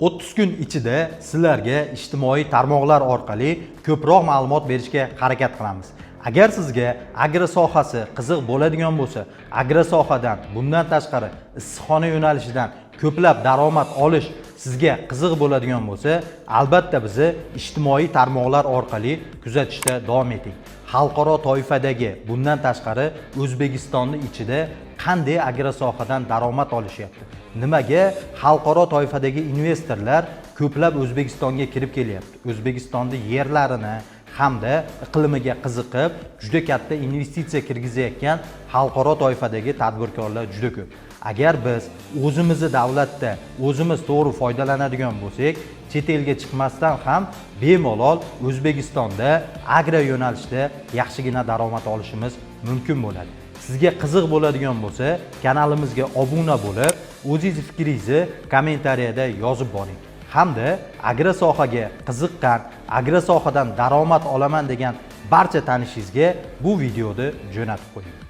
30 kun ichida sizlarga ijtimoiy tarmoqlar orqali ko'proq ma'lumot berishga harakat qilamiz. Agar sizga agro sohasi qiziq bo'ladigan bo'lsa, agro sohadan, bundan tashqari issiqxona yo'nalishidan ko'plab daromad olish sizga qiziq bo'ladigan bo'lsa, albatta bizni ijtimoiy tarmoqlar orqali kuzatishda davom eting. Xalqaro toifadagi, bundan tashqari O'zbekistonning ichida qanday agro sohadan daromad olishyapti? Nimaga xalqaro toifadagi investorlar ko'plab O'zbekistonga kirib kelyapti? O'zbekistonning yerlarini hamda iqlimiga qiziqib, juda katta investitsiya kirgizayotgan xalqaro toifadagi tadbirkorlar juda ko'p. Agar biz o'zimizni davlatda o'zimiz to'g'ri foydalanadigan bo'lsak, chet elga chiqmasdan ham bemalol O'zbekistonda agro yo'nalishda yaxshigina daromad olishimiz mumkin bo'ladi. Sizga qiziq bo'ladigan bo'lsa, kanalimizga obuna bo'lib, o'zingiz fikringizni kommentariyada yozib boring. Hamda agro sohaga qiziqqan, agro sohadan daromad olaman degan barcha tanishingizga bu videoni jo'natib qo'ying.